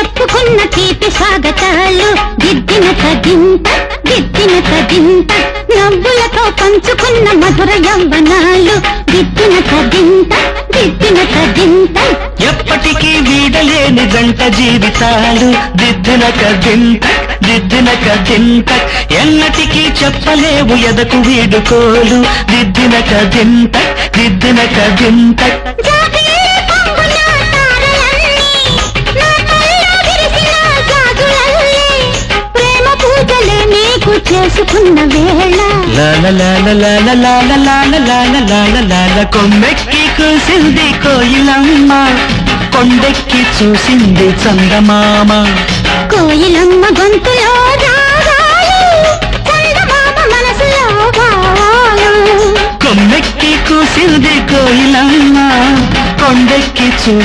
చెప్పుకున్న తీపి స్వాగతాలు దిద్దిన తగింత నవ్వులతో పంచుకున్న మధుర యవ్వనాలు దిద్దిన తగింత ఎప్పటికీ వీడలేని జంట జీవితాలు దిద్దిన కదింత ఎన్నటికీ చెప్పలేవు ఎదకు వీడుకోలు దిద్దిన కదింత చేసుకున్న వేళ కొమ్మెక్కి కూసింది కోయిలమ్మ కొండెక్కి చూసింది చందమామ కోయిలమ్మ గొంతులో రాగాలు చందమామ మనసులో భావాలు కొమ్మెక్కి కూసింది కోయిలమ్మ కొండెక్కి చూసి